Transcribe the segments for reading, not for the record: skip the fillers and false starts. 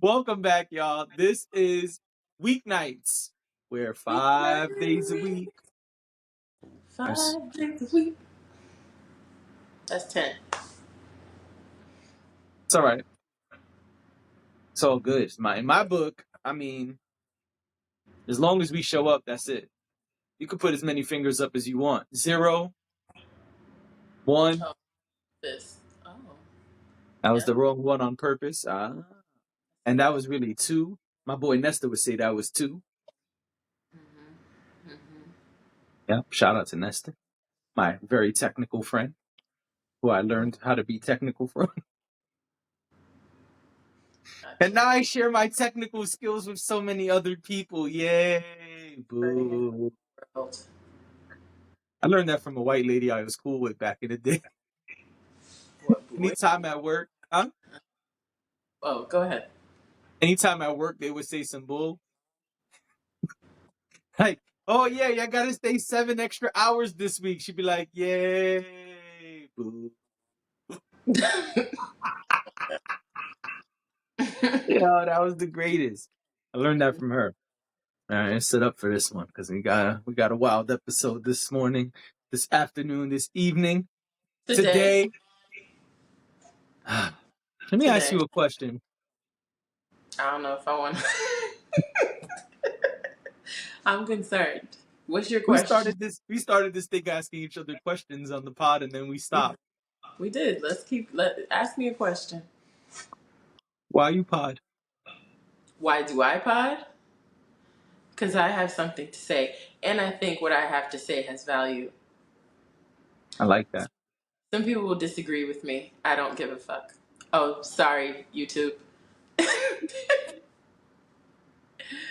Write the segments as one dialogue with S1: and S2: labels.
S1: Welcome back, y'all. This is Weeknights, where 5 days a week.
S2: 5 days a week. That's 10.
S1: It's all right. It's all good. In my book, I mean, as long as we show up, that's it. You can put as many fingers up as you want. 0, 1.
S2: Oh, this. Oh.
S1: That was
S2: Yeah.
S1: the wrong one on purpose. And that was really 2. My boy Nesta would say that was 2.
S2: Mm-hmm. Mm-hmm.
S1: Yeah. Shout out to Nesta, my very technical friend, who I learned how to be technical from. And now I share my technical skills with so many other people. Yay! Boo. I learned that from a white lady I was cool with back in the day.
S2: What boy?
S1: Anytime at work,
S2: Oh, go ahead.
S1: anytime at work, they would say some bull. Like, oh yeah, I gotta stay 7 extra hours this week. She'd be like, yay, boo. Yeah, that was the greatest. I learned that from her. All right, let's sit up for this one because we got a wild episode this morning, this afternoon, this evening, today. Let me ask you a question.
S2: I don't know if I want to. I'm concerned. What's your
S1: We
S2: question?
S1: started this thing asking each other questions on the pod, and then we stopped.
S2: We did. Ask me a question.
S1: Why you pod?
S2: Why do I pod? Because I have something to say. And I think what I have to say has value.
S1: I like that.
S2: Some people will disagree with me. I don't give a fuck. Oh, sorry, YouTube.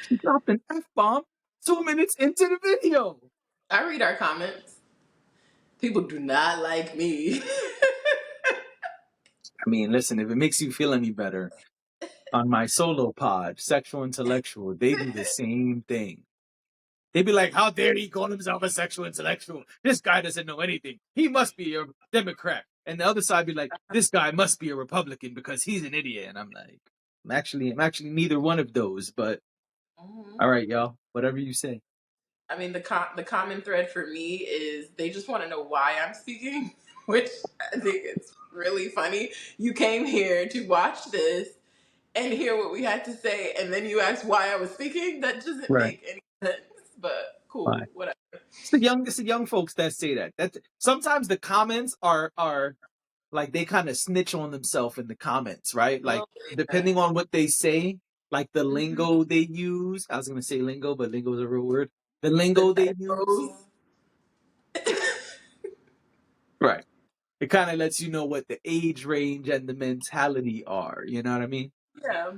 S1: She dropped an F-bomb 2 minutes into the video.
S2: I read our comments. People do not like me.
S1: I mean, listen, if it makes you feel any better, on my solo pod, Sexual Intellectual, they do the same thing. They be like, how dare he call himself a sexual intellectual? This guy doesn't know anything. He must be a Democrat. And the other side be like, this guy must be a Republican because he's an idiot. And I'm like, I'm actually neither one of those, but all right, y'all, whatever you say.
S2: I mean, the common thread for me is they just want to know why I'm speaking, which I think it's really funny. You came here to watch this and hear what we had to say, and then you asked why I was speaking. That doesn't
S1: Right.
S2: make any sense, but cool,
S1: Right.
S2: whatever.
S1: It's the young folks that say that. That sometimes the comments are like they kind of snitch on themselves in the comments, right? Like depending on what they say, like the lingo they use. I was gonna say lingo, but lingo is a real word. The lingo they use. Right. It kind of lets you know what the age range and the mentality are. You know what I mean?
S2: Yeah.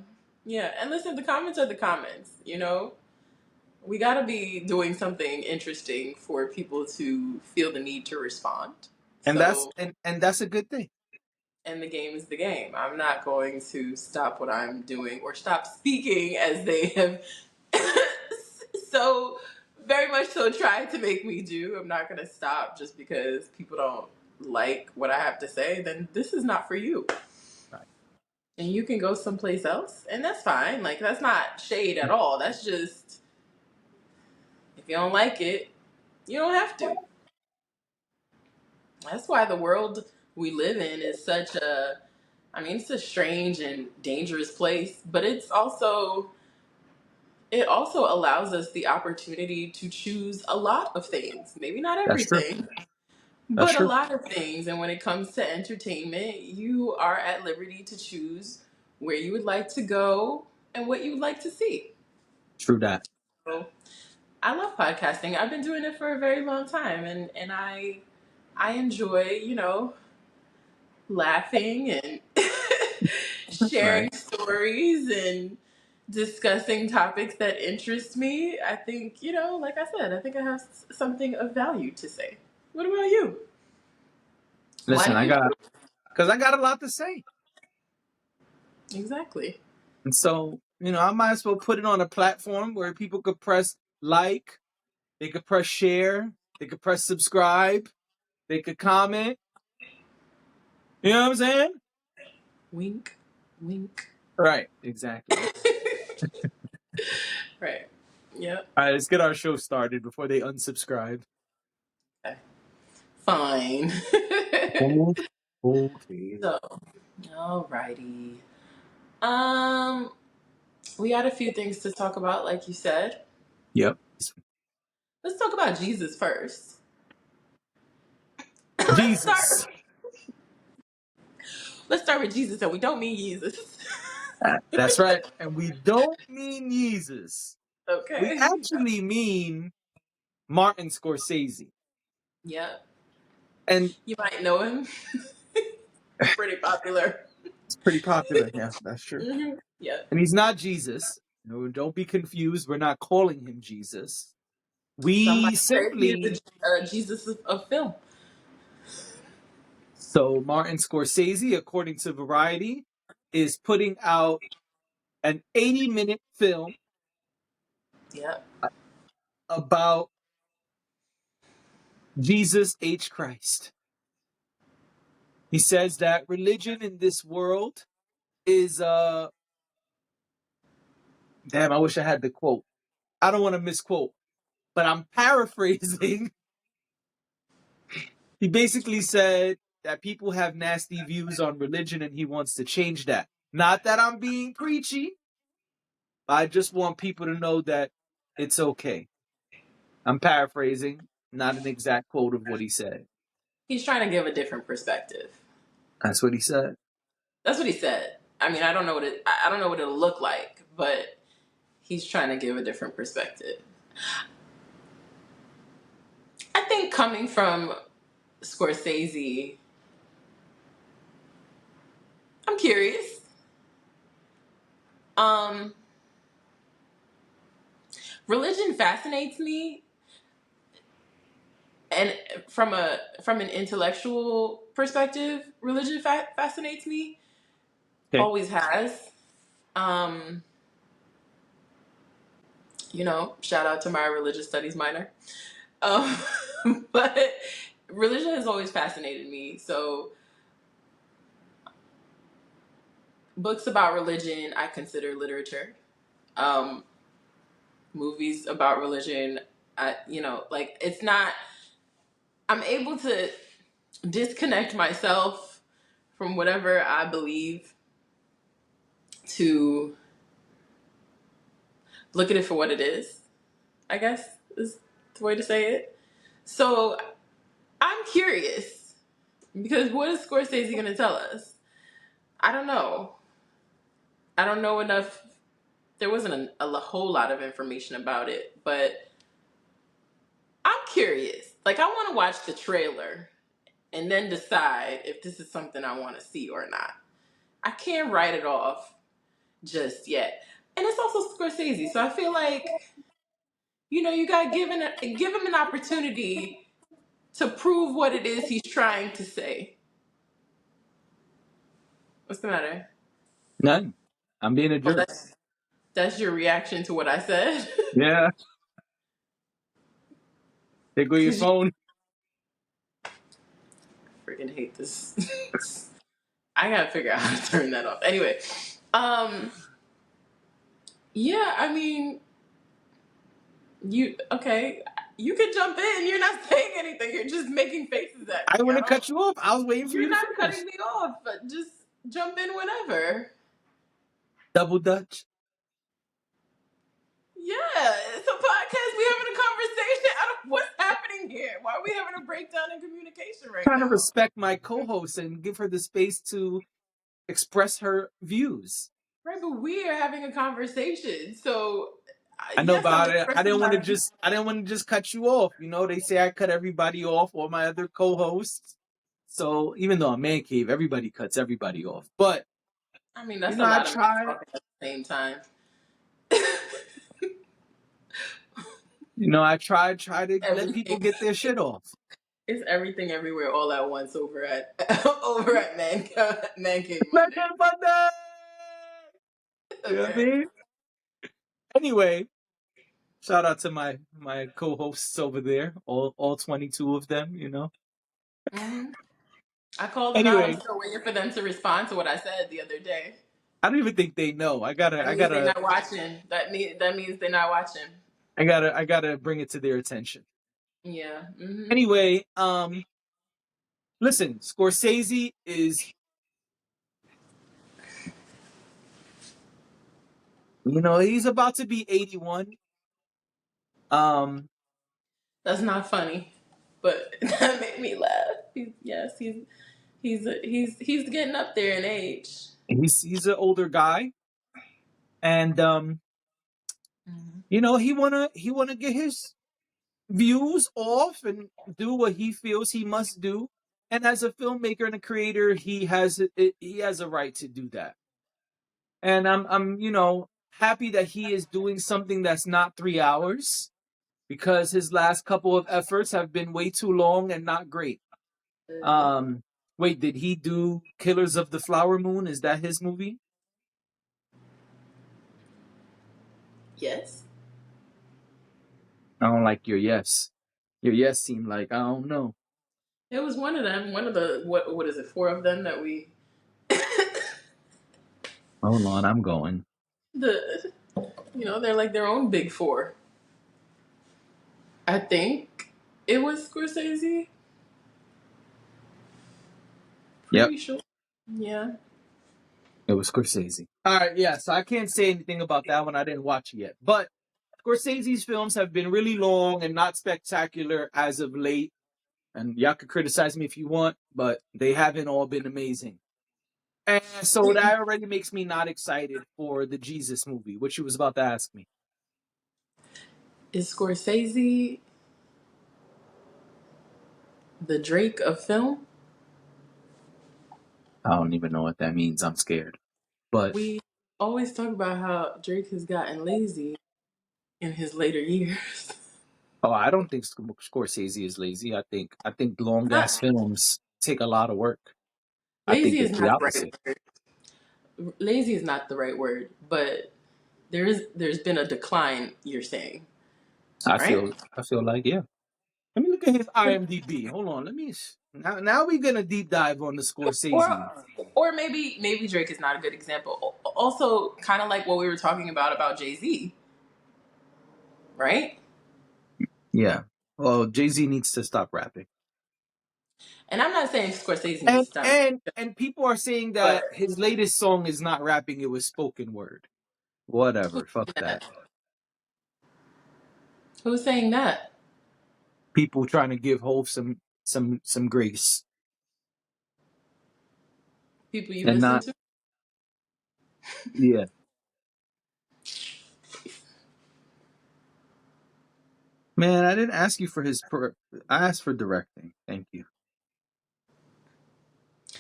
S2: Yeah. And listen, the comments are the comments, you know? We got to be doing something interesting for people to feel the need to respond.
S1: And
S2: So,
S1: that's a good thing.
S2: and the game is the game. I'm not going to stop what I'm doing or stop speaking as they have so very much so tried to make me do. I'm not going to stop just because people don't like what I have to say. Then this is not for you.
S1: Right.
S2: And you can go someplace else, and that's fine. Like, that's not shade at all. That's just, if you don't like it, you don't have to. That's why the world we live in is such a, I mean, it's a strange and dangerous place, but it also allows us the opportunity to choose a lot of things. Maybe not
S1: That's true.
S2: everything,
S1: That's
S2: but a
S1: true.
S2: lot of things. And when it comes to entertainment, you are at liberty to choose where you would like to go and what you would like to see.
S1: True that.
S2: So I love podcasting. I've been doing it for a very long time, and I enjoy, laughing and sharing stories and discussing topics that interest me. I think, like I said, I think I have something of value to say. What about you?
S1: Listen, I got a lot to say.
S2: Exactly.
S1: And so, I might as well put it on a platform where people could press like, they could press share, they could press subscribe, they could comment. You know what I'm saying?
S2: Wink, wink.
S1: Right. Exactly.
S2: Right. Yep.
S1: All right, let's get our show started before they unsubscribe.
S2: Okay. Fine.
S1: Oh, okay.
S2: So, alrighty. Um, we had a few things to talk about, like you said.
S1: Yep.
S2: Let's talk about Jesus first. let's start.
S1: Jesus.
S2: Let's start with Jesus, and we don't mean Jesus.
S1: That's right. And we don't mean Jesus. We
S2: Okay.
S1: actually mean Martin Scorcese.
S2: Yep.
S1: And
S2: You might know him. He's pretty popular.
S1: it's pretty popular. Yeah, that's true.
S2: Yep.
S1: And he's not Jesus. No, don't be confused. We're not calling him Jesus.
S2: Some
S1: We
S2: might say he is
S1: simply,
S2: the Jesus of film.
S1: so Martin Scorsese, according to Variety, is putting out an 80-minute film
S2: Yep.
S1: about Jesus H. Christ. He says that religion in this world is damn, I wish I had the quote. I don't want to misquote, but I'm paraphrasing. He basically said that people have nasty views on religion and he wants to change that. Not that I'm being preachy. I just want people to know that it's okay. I'm paraphrasing, not an exact quote of what he said.
S2: He's trying to give a different perspective.
S1: That's what he said.
S2: That's what he said. I mean, I don't know what it'll look like, but he's trying to give a different perspective. I think coming from Scorsese, I'm curious. Um, Religion fascinates me, and from an intellectual perspective, religion fascinates me.
S1: Okay.
S2: Always has. Um, Shout out to my religious studies minor. Um, but religion has always fascinated me. So books about religion, I consider literature. Um, Movies about religion, like it's not. I'm able to disconnect myself from whatever I believe to look at it for what it is. I guess is the way to say it. So I'm curious because what is Scorsese going to tell us? I don't know. I don't know enough. There wasn't a whole lot of information about it, but I'm curious. Like, I want to watch the trailer and then decide if this is something I want to see or not. I can't write it off just yet. And it's also Scorsese, so I feel like, you got to give him an opportunity to prove what it is he's trying to say. What's the matter?
S1: None. I'm being a
S2: Oh,
S1: jerk.
S2: that's your reaction to what I said?
S1: Yeah. There go your
S2: Because you
S1: phone.
S2: freaking hate this. I gotta figure out how to turn that off. Anyway, um, yeah, I mean, okay? You can jump in. You're not saying anything. You're just making faces at
S1: I
S2: me.
S1: want to cut you off. I was waiting for you
S2: You're
S1: to
S2: not
S1: finish.
S2: cutting me off. But just jump in whenever.
S1: Double Dutch.
S2: Yeah, it's a podcast. We having a conversation. What's happening here? Why are we having a breakdown in communication right
S1: Trying to
S2: now?
S1: respect my co-host and give her the space to express her views.
S2: Right, but we are having a conversation. So,
S1: I know
S2: yes, I'm
S1: about it.
S2: expressing my views.
S1: I didn't want to just cut you off. You know, they say I cut everybody off, all my other co-hosts. So even though I'm man cave, everybody cuts everybody off. But
S2: I mean,
S1: you
S2: that's
S1: know,
S2: a
S1: I
S2: lot of men
S1: try.
S2: talking at the same time.
S1: You know, try to let people
S2: Everything.
S1: get their shit off.
S2: It's everything everywhere all at once over at over at Man Cave
S1: Man
S2: Monday.
S1: Cave Monday! You know what I
S2: Okay.
S1: mean? Anyway, shout out to my co-hosts over there, all 22 of them. You know.
S2: hmm I called them out. I'm
S1: Anyway,
S2: still waiting for them to respond to what I said the other day.
S1: I don't even think they know.
S2: That means they're not watching. That means they're not watching.
S1: I gotta bring it to their attention.
S2: Yeah.
S1: Anyway, listen, Scorsese is, he's about to be 81. Um,
S2: That's not funny, but that made me laugh. He's getting up there in age.
S1: he's an older guy, and
S2: Mhm.
S1: he wanna get his views off and do what he feels he must do. And as a filmmaker and a creator, he has a right to do that. And I'm happy that he is doing something that's not 3 hours, because his last couple of efforts have been way too long and not great. Um, Wait, did he do Killers of the Flower Moon? Is that his movie?
S2: Yes,
S1: I don't like your yes. Your yes seemed like I don't know.
S2: it was one of them. One of the what is it? Four of them that we
S1: Hold on, I'm going.
S2: the they're like their own big four. I think it was Scorsese.
S1: Yep,
S2: Pretty sure. Yeah.
S1: it was Scorsese. All right, yeah. So I can't say anything about that one. I didn't watch it yet, but Scorsese's films have been really long and not spectacular as of late. And y'all can criticize me if you want, but they haven't all been amazing. And so that already makes me not excited for the Jesus movie, which you was about to ask me.
S2: Is Scorsese the Drake of film?
S1: I don't even know what that means. I'm scared. But
S2: We always talk about how Drake has gotten lazy in his later years.
S1: I don't think Scorsese is lazy. I think long
S2: Not
S1: ass films take a lot of work. I think
S2: lazy is
S1: it's the
S2: not the right
S1: opposite.
S2: word. Lazy is not the right word, but there's been a decline. You're saying,
S1: I
S2: right?
S1: feel I feel like, yeah. Let me look at his IMDb. Hold on. Let me. Now we're gonna deep dive on the Scorsese.
S2: Or maybe Drake is not a good example. Also, kind of like what we were talking about Jay-Z, right?
S1: Yeah. Well, Jay-Z needs to stop rapping.
S2: And I'm not saying Scorsese needs
S1: And
S2: to stop,
S1: and and people are saying
S2: but
S1: that his latest song is not rapping; it was spoken word.
S2: who's
S1: Whatever. Fuck
S2: saying
S1: that.
S2: that? Who's saying that?
S1: People trying to give Hov some grace
S2: People you
S1: and
S2: listen
S1: not.
S2: to?
S1: Yeah. Man, I didn't ask you for I asked for directing. Thank you.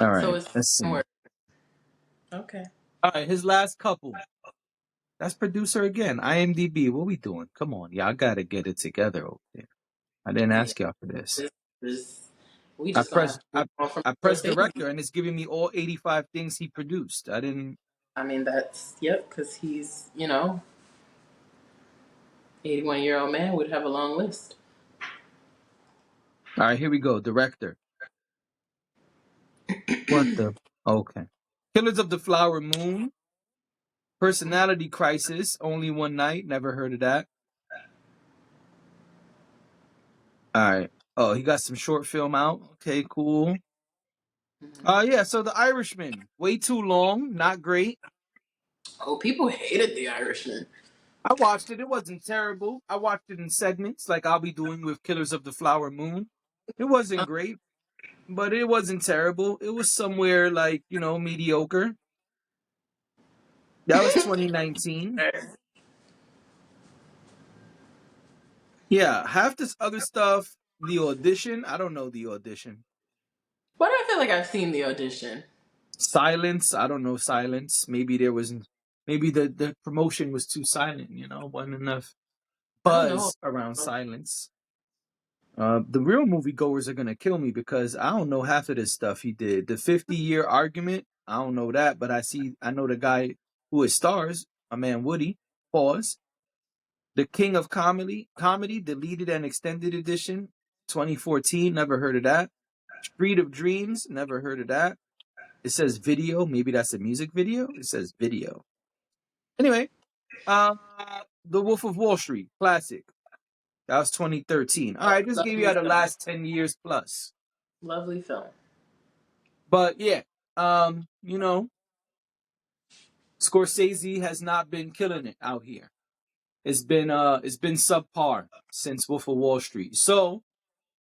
S1: All
S2: So
S1: right.
S2: it's
S1: Let's
S2: spoken
S1: see.
S2: word. Okay.
S1: All right. His last couple. That's producer again. IMDb. What we doing? Come on, y'all gotta get it together over there. I didn't
S2: Yeah.
S1: ask y'all for this.
S2: This, we
S1: I
S2: just gonna have
S1: pressed
S2: to move
S1: I
S2: on from
S1: I pressed
S2: Scorsese.
S1: director and it's giving me all 85 things he produced. I didn't.
S2: I mean, that's yep, because he's 81-year-old man would have a long list.
S1: All right, here we go. Director. What the? Okay. Killers of the Flower Moon. Personality Crisis. Only One Night. Never heard of that. All right. Oh, he got some short film out. Okay, cool.
S2: Mhm.
S1: Yeah. So The Irishman. Way too long. Not great.
S2: Oh, people hated The Irishman.
S1: I watched it. It wasn't terrible. I watched it in segments, like I'll be doing with Killers of the Flower Moon. It wasn't great, but it wasn't terrible. It was somewhere like, mediocre. That was 2019. Yeah, half this other stuff, The Audition. I don't know The Audition.
S2: Why do I feel like I've seen The Audition?
S1: Silence. I don't know Silence. Maybe the promotion was too silent. Wasn't enough
S2: I don't know.
S1: buzz around Silence. The real moviegoers are gonna kill me because I don't know half of this stuff he did. The 50-year argument, I don't know that, but I know the guy who it stars, my man Woody. Pause. The King of Comedy, deleted and extended edition, 2014. Never heard of that. Street of Dreams, never heard of that. It says video. Maybe that's a music video. It says video. Anyway, The Wolf of Wall Street, classic. That was 2013. All right, just gave you
S2: Lovely
S1: out the
S2: film.
S1: last 10 years plus.
S2: Lovely film.
S1: But yeah, you know, Scorsese has not been killing it out here. It's been subpar since Wolf of Wall Street. So,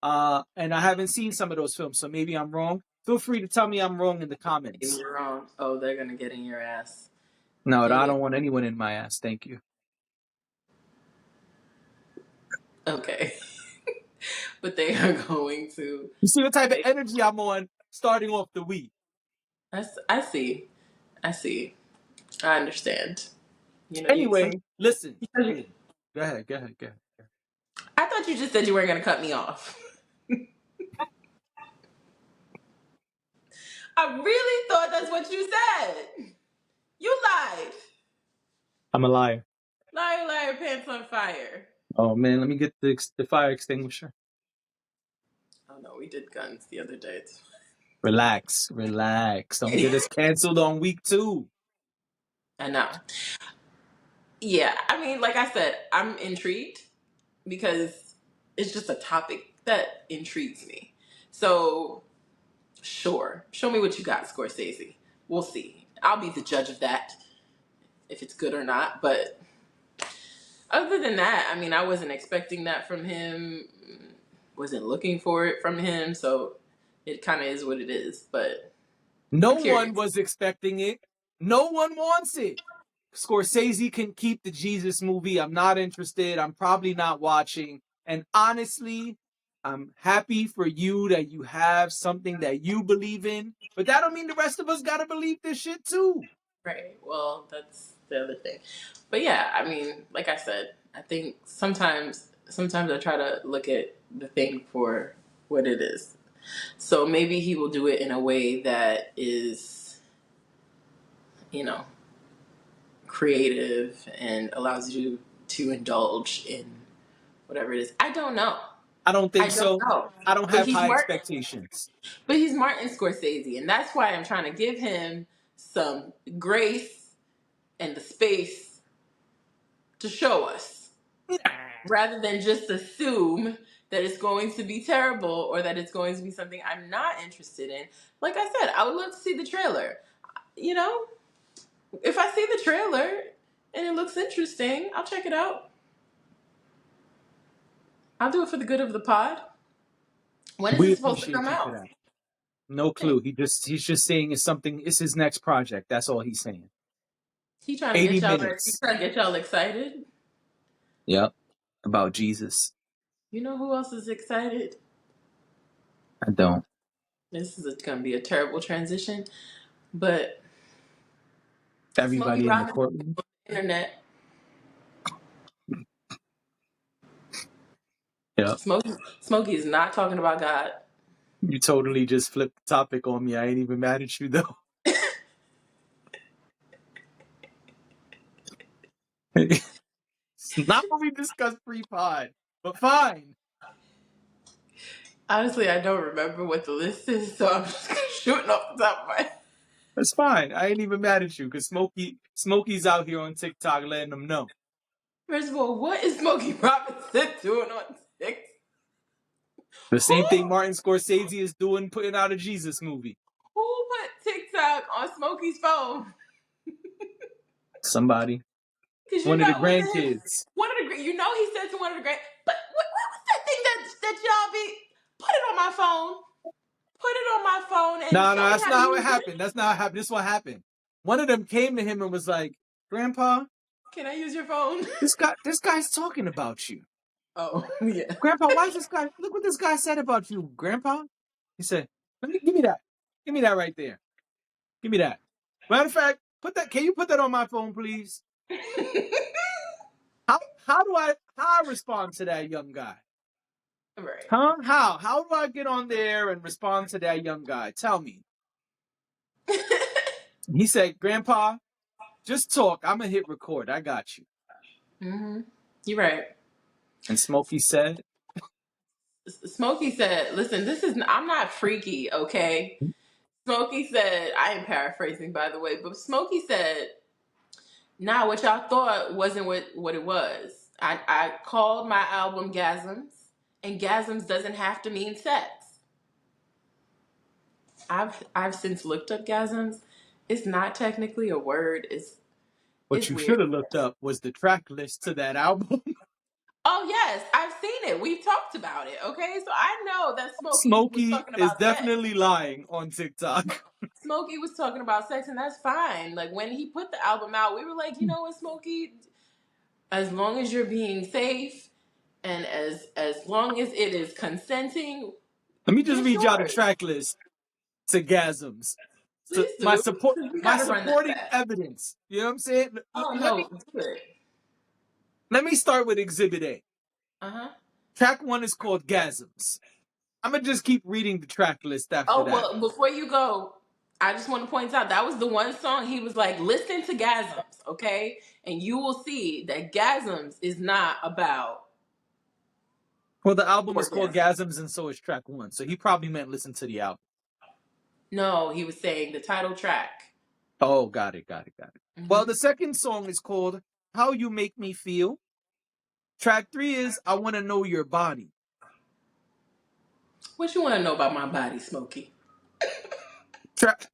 S1: and I haven't seen some of those films, so maybe I'm wrong. Feel free to tell me I'm wrong in the
S2: Maybe
S1: comments.
S2: you're wrong. Oh, they're gonna get in your ass.
S1: No,
S2: Dang
S1: I
S2: it.
S1: don't want anyone in my ass. Thank you.
S2: Okay. But they are going to.
S1: You see what type of energy I'm on starting off the week.
S2: I see. I see. I understand. You know,
S1: Anyway, listen.
S2: I
S1: Go ahead, go ahead, go ahead.
S2: thought you just said you weren't gonna cut me off. I really thought that's what you said. You lied.
S1: I'm a liar.
S2: Liar, liar, pants on fire.
S1: Oh man, let me get the fire extinguisher.
S2: Oh no, we did guns the other day.
S1: Relax, relax. Don't get us canceled on week 2.
S2: I know. Yeah, I mean, like I said, I'm intrigued because it's just a topic that intrigues me. So, sure, show me what you got, Scorsese. We'll see. I'll be the judge of that, if it's good or not. But other than that, I mean, I wasn't expecting that from him. Wasn't looking for it from him. So it kind of is what it is. But
S1: No
S2: I'm curious.
S1: one was expecting it. No one wants it. Scorsese can keep the Jesus movie. I'm not interested. I'm probably not watching. And honestly, I'm happy for you that you have something that you believe in. But that don't mean the rest of us gotta believe this shit too.
S2: Right. Well, that's the other thing. But yeah, I mean, like I said, I think sometimes I try to look at the thing for what it is. So maybe he will do it in a way that is, you know, creative and allows you to indulge in whatever it is. I don't know.
S1: I don't
S2: I
S1: think
S2: don't
S1: so.
S2: know.
S1: I don't
S2: But
S1: have
S2: he's
S1: high
S2: Martin.
S1: expectations.
S2: But he's Martin Scorsese, and that's why I'm trying to give him some grace and the space to show us, rather than just assume that it's going to be terrible or that it's going to be something I'm not interested in. Like I said, I would love to see the trailer. You know, if I see the trailer and it looks interesting, I'll check it out. I'll do it for the good of the pod. When is
S1: We
S2: it supposed to
S1: appreciate
S2: come
S1: you for
S2: out?
S1: that. No clue. He's just saying it's his next project. That's all he's saying.
S2: He trying to
S1: 80
S2: get y'all. He
S1: minutes.
S2: trying to get y'all excited.
S1: Yep. About Jesus.
S2: You know who else is excited?
S1: I don't.
S2: This is going to be a terrible transition, but Smokey
S1: Everybody in the
S2: Robinson
S1: courtroom.
S2: on the internet.
S1: Yep.
S2: Smokey is not talking about God.
S1: You totally just flipped the topic on me. I ain't even mad at you though. It's not what we discussed pre-pod, but fine.
S2: Honestly, I don't remember what the list is, so I'm just shooting off the top of my head.
S1: That's fine. I ain't even mad at you because Smokey's out here on TikTok letting them know.
S2: First of all, what is Smokey Robinson doing on TikTok?
S1: The same thing
S2: Who,
S1: Martin Scorsese is doing, putting out a Jesus movie.
S2: who put TikTok on Smokey's phone?
S1: Somebody.
S2: Because you
S1: One of the
S2: know,
S1: grandkids.
S2: one of the, you know, he said to one of the grand, but what was that thing that y'all be, put it on my phone. Put it on my phone and
S1: No,
S2: show me
S1: that's
S2: how
S1: not
S2: to
S1: how it
S2: use it.
S1: happened. That's not how it happened. This is what happened. One of them came to him and was like, Grandpa,
S2: Can I use your phone?
S1: this guy's talking about you.
S2: Oh, yeah.
S1: Grandpa, why is this guy? Look what this guy said about you, Grandpa. He said, give me that. Give me that right there. Give me that. Matter of fact, can you put that on my phone, please? How do I respond to that young guy?
S2: Right.
S1: Huh? How do I get on there and respond to that young guy? Tell me. He said, Grandpa, just talk. I'm gonna hit record. I got you.
S2: Mm-hmm. You're right.
S1: And Smokey said,
S2: Smokey said, "Listen, I'm not freaky, okay? Smokey said, I am paraphrasing by the way, but Smokey said, nah, what y'all thought wasn't what it was. I called my album Gasms, and Gasms doesn't have to mean sex. I've since looked up Gasms. It's not technically a word.
S1: What
S2: It's
S1: you
S2: weird.
S1: should have looked up was the track list to that album.
S2: Oh yes, I've seen it. We've talked about it. Okay, so I know that Smokey was
S1: Smokey
S2: talking
S1: is
S2: about sex.
S1: definitely lying on TikTok.
S2: Smokey was talking about sex, and that's fine. Like when he put the album out, we were like, you know what, Smokey? As long as you're being safe, and as long as it is consenting,
S1: Let me just
S2: it's
S1: read y'all the
S2: yours.
S1: track list to Gasms. So
S2: Please do, because we
S1: my
S2: got to run that
S1: supporting
S2: back.
S1: evidence. You know what I'm saying?
S2: Oh no, do it.
S1: Let me start with Exhibit A.
S2: Uh huh.
S1: Track 1 is called Gasms. I'm gonna just keep reading the track list after
S2: Oh
S1: that.
S2: well, before you go, I just want to point out that was the one song he was like, listen to Gasms, okay, and you will see that Gasms is not about
S1: Well, the album is called
S2: orgasm.
S1: Gasms, and so is track 1. So he probably meant listen to the album.
S2: No, he was saying the title track.
S1: Oh, got it, got it, got it. Well,
S2: Hmm.
S1: the second song is called How You Make Me Feel. Track 3 is I Want to Know Your Body.
S2: What you want to know about my body, Smokey?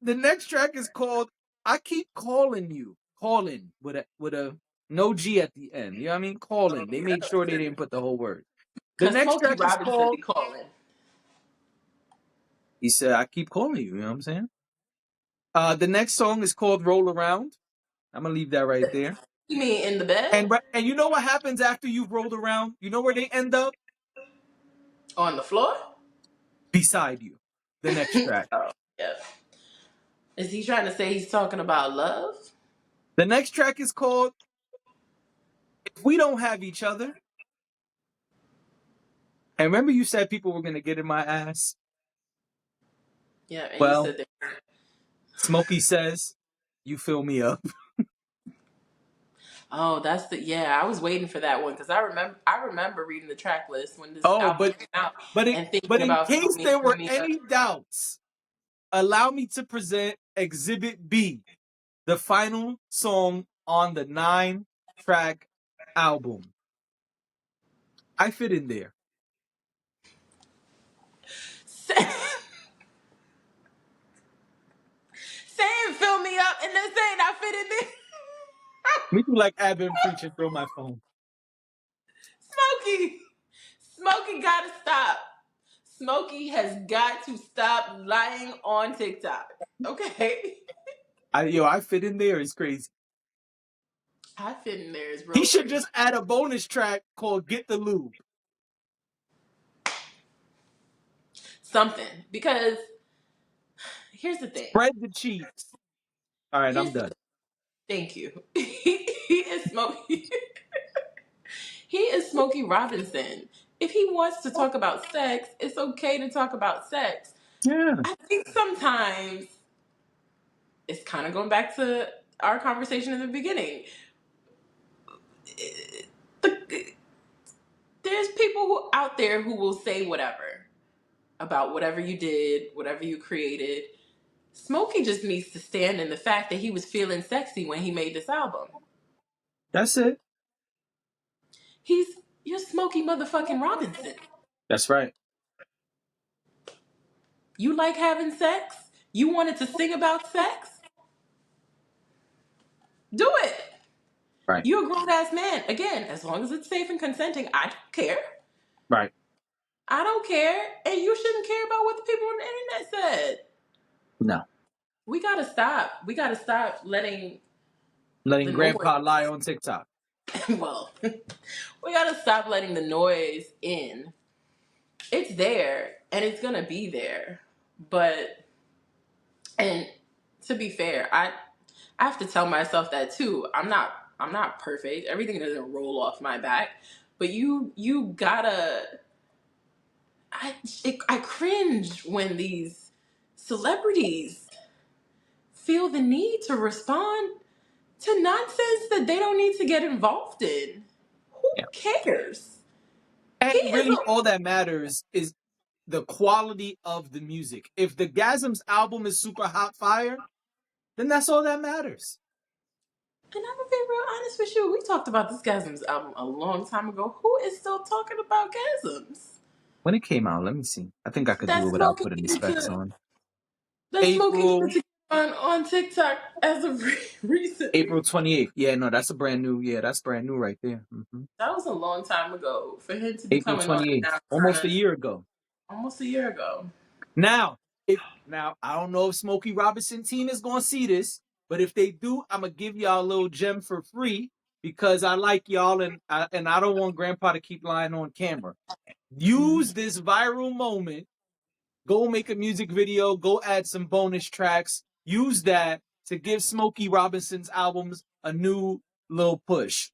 S1: The next track is called I Keep Calling You. Calling with a no G at the end. You know what I mean? Calling. They made sure they didn't put the whole word. The
S2: Cause
S1: next
S2: Smokey
S1: track is
S2: Robinson
S1: called
S2: be calling.
S1: He said I keep calling you, you know what I'm saying? The next song is called Roll Around. I'm gonna leave that right there.
S2: You mean in the bed?
S1: And you know what happens after you've rolled around? You know where they end up?
S2: On the floor?
S1: Beside you. The next track.
S2: Oh, yeah. Is he trying to say he's talking about love?
S1: The next track is called If We Don't Have Each Other. And remember you said people were gonna get in my ass?
S2: Yeah, and you
S1: Well,
S2: said that.
S1: Smokey says, you fill me up.
S2: Oh, that's the yeah. I was waiting for that one because I remember reading the track list when this
S1: Oh,
S2: album
S1: but
S2: came out
S1: but it,
S2: and thinking
S1: but in
S2: about
S1: case there
S2: fill
S1: were
S2: me up.
S1: any doubts, allow me to present Exhibit B, the final song on the 9-track album. I fit in there.
S2: Saying fill me up and then saying I fit in there.
S1: Me too, like I've been preaching through my phone.
S2: Smokey, Smokey gotta stop. Smokey has got to stop lying on TikTok. Okay,
S1: I fit in there. It's crazy.
S2: I fit in there is
S1: He
S2: real
S1: should
S2: crazy.
S1: just add a bonus track called "Get the Lube."
S2: Something because here's the thing.
S1: Spread the cheese. All right, I'm
S2: Here's
S1: done.
S2: thank you. He is Smokey. He is Smokey Robinson. If he wants to talk about sex, it's okay to talk about sex.
S1: Yeah,
S2: I think sometimes it's kind of going back to our conversation in the beginning. The- There's people who out there who will say whatever about whatever you did, whatever you created. Smokey just needs to stand in the fact that he was feeling sexy when he made this album.
S1: that's it.
S2: He's you're Smokey motherfucking Robinson.
S1: That's right.
S2: You like having sex? You wanted to sing about sex? Do it.
S1: Right.
S2: You're a grown ass man. Again, as long as it's safe and consenting, I don't care.
S1: Right.
S2: I don't care. And you shouldn't care about what the people on the internet said.
S1: No.
S2: We gotta stop. We gotta stop letting the
S1: Letting
S2: noise.
S1: Grandpa lie on TikTok.
S2: Well, we gotta stop letting the noise in. It's there and it's gonna be there. But and to be fair, I have to tell myself that too. I'm not perfect. Everything doesn't roll off my back. But you gotta I cringe when these celebrities feel the need to respond to nonsense that they don't need to get involved in. Who
S1: Yeah.
S2: cares? He
S1: And
S2: is
S1: really,
S2: a
S1: all that matters is the quality of the music. If the Gasms album is super hot fire, then that's all that matters.
S2: And I'm gonna be real honest with you. We talked about this Gasms album a long time ago. Who is still talking about Gasms?
S1: When it came out, let me see. I think I could do
S2: That
S1: it without
S2: Smokey
S1: putting the
S2: came
S1: specs
S2: to
S1: on.
S2: that Smokey came
S1: April
S2: to on TikTok as of recently.
S1: April 28th. Yeah, no, that's a brand new. Yeah, that's brand new right there.
S2: That was a long time ago for him to be
S1: April
S2: coming on
S1: 28th,
S2: now, trying
S1: almost a
S2: to
S1: year ago.
S2: almost a year ago.
S1: Now, if now I don't know if Smokey Robinson team is gonna see this, but if they do, I'm gonna give y'all a little gem for free because I like y'all and I don't want Grandpa to keep lying on camera. Use this viral moment. Go make a music video. Go add some bonus tracks. Use that to give Smokey Robinson's albums a new little push.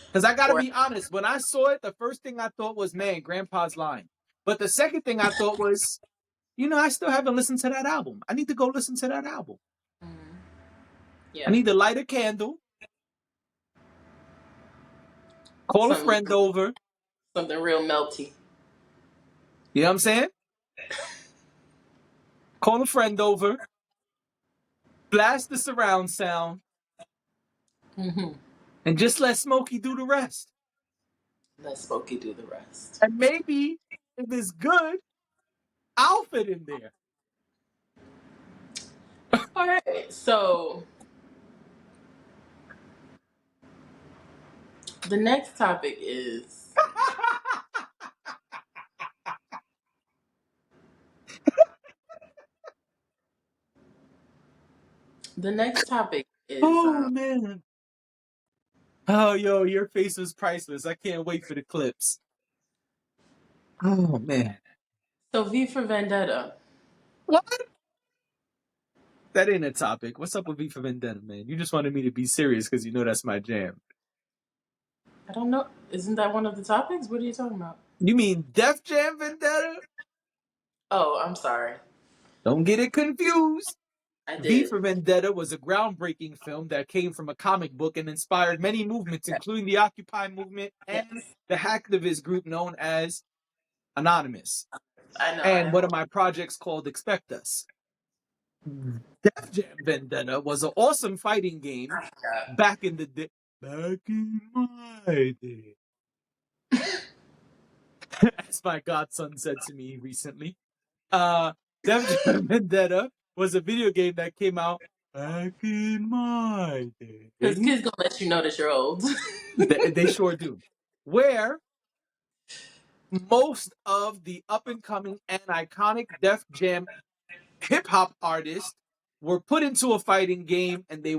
S1: Because I gotta
S2: Or
S1: be honest, when I saw it, the first thing I thought was, man, Grandpa's lying. But the second thing I thought was, I still haven't listened to that album. I need to go listen to that album. I
S2: yeah,
S1: need to light a candle, call a
S2: something
S1: friend over.
S2: something real melty.
S1: You know what I'm saying? Call a friend over, blast the surround sound,
S2: Mm-hmm.
S1: and just let Smokey do the rest.
S2: Let Smokey do the rest.
S1: And maybe if it's good, I'll fit in there.
S2: All right, so the next topic is the next topic is
S1: Oh, man. Oh, yo, your face was priceless. I can't wait for the clips. Oh, man.
S2: so V for Vendetta.
S1: What? That ain't a topic. What's up with V for Vendetta, man? You just wanted me to be serious because you know that's my jam.
S2: I don't know. Isn't that one of the topics? What are you talking about?
S1: You mean Def Jam Vendetta?
S2: Oh, I'm sorry.
S1: Don't get it confused.
S2: I
S1: V
S2: did.
S1: for Vendetta was a groundbreaking film that came from a comic book and inspired many movements, including the Occupy movement
S2: Yes,
S1: and the hacktivist group known as Anonymous.
S2: I know.
S1: And one of my projects called Expect Us. Def Jam Vendetta was an awesome fighting game
S2: forgot.
S1: back in the day. Back in my day. As my godson said to me recently. Def Jam Vendetta was a video game that came out back in my
S2: Because
S1: day.
S2: kids gonna let you know that you're old.
S1: They sure do. Where most of the up and coming and iconic Def Jam hip hop artists were put into a fighting game, and it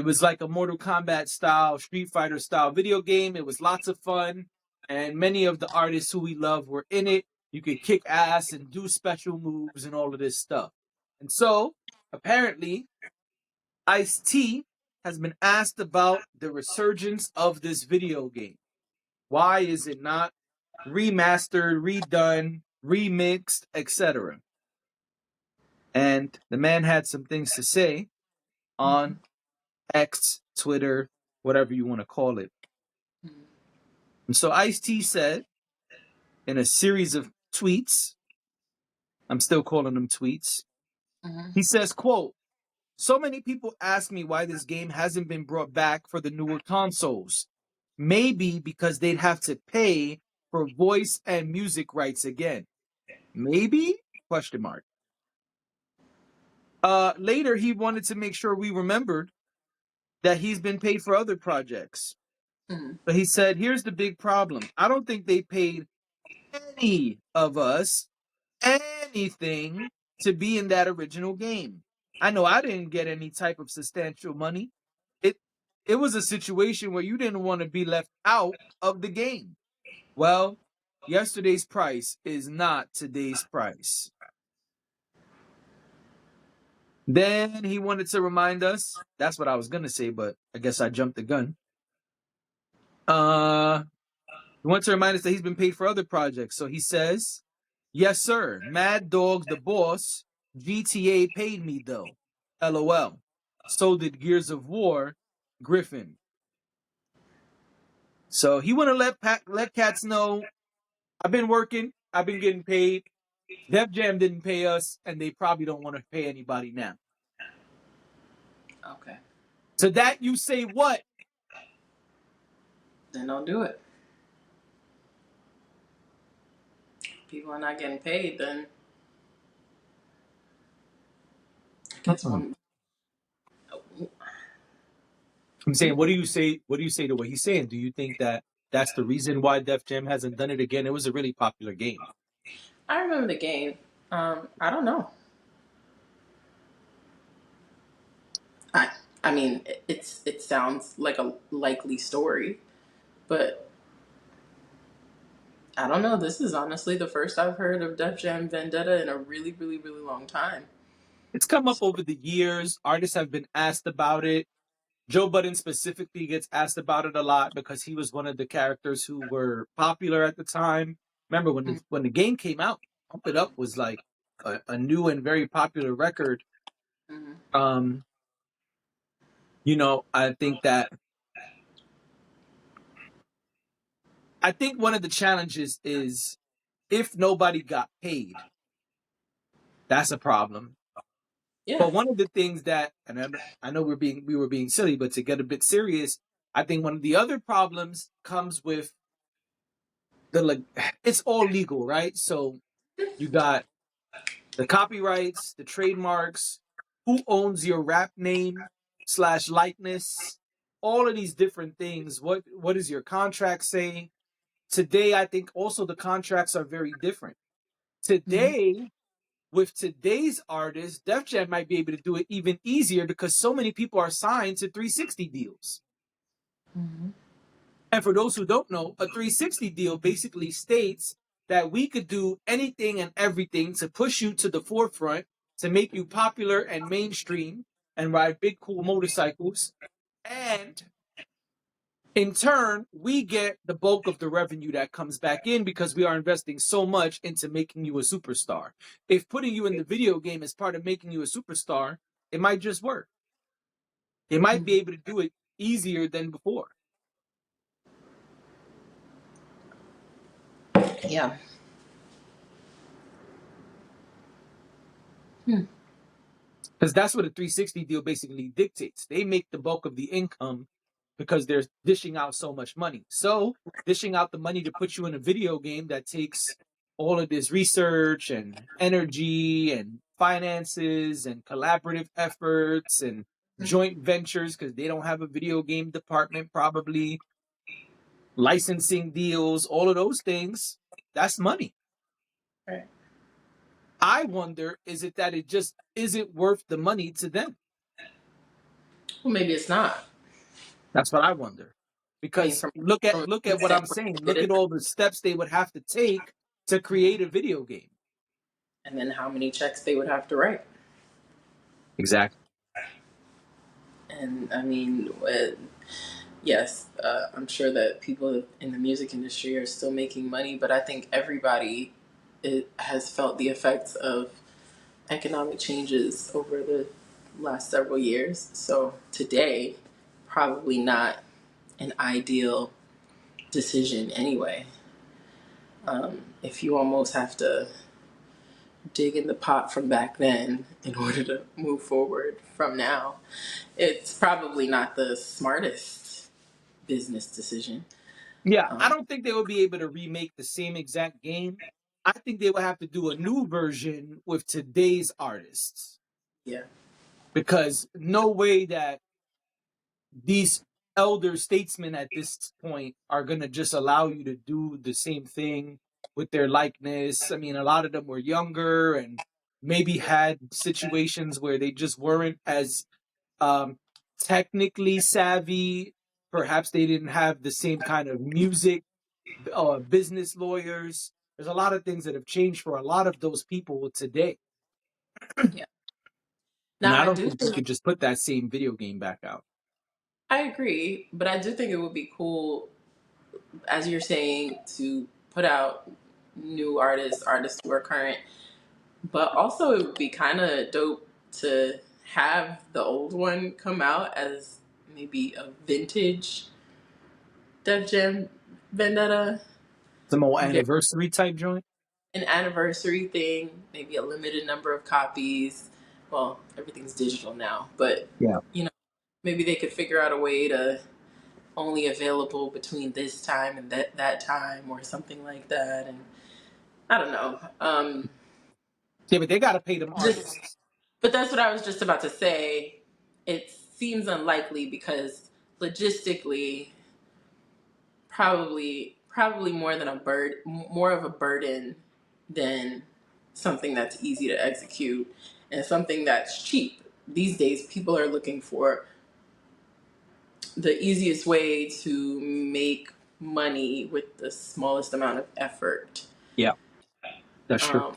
S1: was like a Mortal Kombat style, Street Fighter style video game. It was lots of fun, and many of the artists who we love were in it. You could kick ass and do special moves and all of this stuff. And so, apparently, Ice-T has been asked about the resurgence of this video game. Why is it not remastered, redone, remixed, etc.? And the man had some things to say on X, Twitter, whatever you want to call it. And so Ice-T said in a series of tweets, I'm still calling them tweets, he says, quote, "So many people ask me why this game hasn't been brought back for the newer consoles. Maybe because they'd have to pay for voice and music rights again. Maybe? Question mark. Later, he wanted to make sure we remembered that he's been paid for other projects. But he said, here's the big problem. I don't think they paid any of us anything to be in that original game. I know I didn't get any type of substantial money. It it was a situation where you didn't want to be left out of the game. Well, yesterday's price is not today's price." Then he wanted to remind us. That's what I was gonna say, but I guess I jumped the gun. He wants to remind us that he's been paid for other projects. So he says, "Yes, sir. Mad Dog the Boss, GTA paid me though. LOL. So did Gears of War, Griffin." So he want to let cats know, I've been working. I've been getting paid. Def Jam didn't pay us, and they probably don't want to pay anybody now.
S2: Okay.
S1: To that you say what?
S2: Then don't do it. People are not getting paid, then I guess
S1: Uh-uh.
S2: one.
S1: I'm saying, what do you say? What do you say to what he's saying? Do you think that that's the reason why Def Jam hasn't done it again? It was a really popular game.
S2: I remember the game. I don't know. I I mean, it sounds like a likely story, but I don't know. This is honestly the first I've heard of Def Jam Vendetta in a really, really, really long time.
S1: It's come up over the years. Artists have been asked about it. Joe Budden specifically gets asked about it a lot because he was one of the characters who were popular at the time. Remember when the game came out, Pump It Up was like a new and very popular record.
S2: Mm-hmm.
S1: Um, I think one of the challenges is if nobody got paid, that's a problem.
S2: Yeah.
S1: But one of the things that, and I know we were being silly, but to get a bit serious, I think one of the other problems comes with it's all legal, right? So you got the copyrights, the trademarks, who owns your rap name slash likeness, all of these different things. What does your contract say? Today, I think also the contracts are very different.
S2: Mm-hmm.
S1: Today, with today's artists, Def Jam might be able to do it even easier because so many people are signed to 360 deals.
S2: Mm-hmm.
S1: And for those who don't know, a 360 deal basically states that we could do anything and everything to push you to the forefront, to make you popular and mainstream and ride big, cool motorcycles. And in turn, we get the bulk of the revenue that comes back in because we are investing so much into making you a superstar. If putting you in the video game is part of making you a superstar, it might just work. It might be able to do it easier than before.
S2: Yeah. Hmm.
S1: Because that's what a 360 deal basically dictates. They make the bulk of the income because they're dishing out so much money. So, dishing out the money to put you in a video game that takes all of this research and energy and finances and collaborative efforts and joint ventures because they don't have a video game department, probably licensing deals, all of those things. That's money.
S2: Right.
S1: I wonder, is it that it just isn't worth the money to them?
S2: Well, maybe it's not.
S1: That's what I wonder.
S2: I mean,
S1: Because
S2: from
S1: look
S2: a
S1: at what I'm
S2: standpoint,
S1: saying.
S2: it
S1: Look
S2: is.
S1: at all the steps they would have to take to create a video game.
S2: And then how many checks they would have to write.
S1: Exactly.
S2: And I mean, yes, I'm sure that people in the music industry are still making money, but I think everybody has felt the effects of economic changes over the last several years. So today, probably not an ideal decision anyway. If you almost have to dig in the pot from back then in order to move forward from now, it's probably not the smartest business decision.
S1: Yeah, I
S2: Um,
S1: don't think they would be able to remake the same exact game. I think they would have to do a new version with today's artists.
S2: yeah,
S1: Because no way that these elder statesmen at this point are going to just allow you to do the same thing with their likeness. I mean, a lot of them were younger and maybe had situations where they just weren't as um, technically savvy. Perhaps they didn't have the same kind of music business lawyers. There's a lot of things that have changed for a lot of those people today.
S2: yeah.
S1: And
S2: Now
S1: I
S2: I
S1: don't
S2: do
S1: think you
S2: think
S1: could just put that same video game back out.
S2: I agree, but I do think it would be cool, as you're saying, to put out new artists who are current, but also it would be kind of dope to have the old one come out as maybe a vintage Def Jam Vendetta.
S1: Some old
S2: Ve-
S1: anniversary type joint.
S2: an anniversary thing, maybe a limited number of copies. Well, everything's digital now, but
S1: Yeah.
S2: you know, maybe they could figure out a way to only available between this time and that time or something like that. And I don't know.
S1: Yeah, but they got to pay them
S2: Just,
S1: artists.
S2: but that's what I was just about to say. It seems unlikely because logistically, probably more of a burden than something that's easy to execute and something that's cheap. These days, people are looking for the easiest way to make money with the smallest amount of effort.
S1: Yeah, that's true.
S2: Um,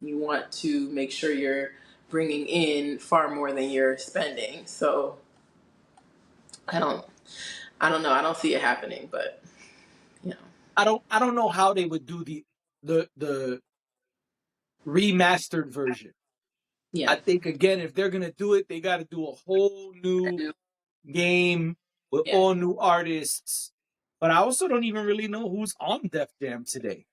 S2: you want to make sure you're bringing in far more than you're spending. So I don't, I don't know. I don't see it happening, but you know,
S1: I don't know how they would do the remastered version. I
S2: yeah,
S1: think again, if they're gonna do it, they got to do a whole new game with
S2: yeah,
S1: all new artists. But I also don't even really know who's on Def Jam today.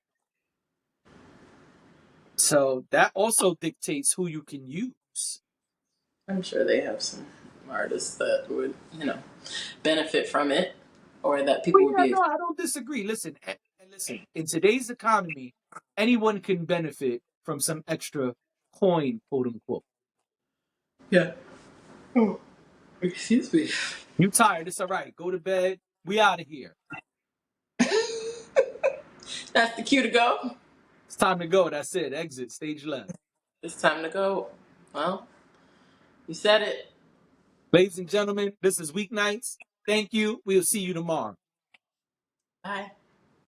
S1: So that also dictates who you can use.
S2: I'm sure they have some artists that would, benefit from it, or that
S1: But
S2: people would
S1: yeah,
S2: be.
S1: no, I don't disagree. Listen, and listen, in today's economy, anyone can benefit from some extra coin, quote unquote.
S2: Yeah. Oh, excuse me.
S1: You tired? It's all right. Go to bed. We out of here.
S2: That's the cue to go.
S1: It's time to go. That's it. Exit. Stage left.
S2: It's time to go. Well, you said it.
S1: Ladies and gentlemen, this is Weeknights. Thank you. We'll see you tomorrow.
S2: Bye.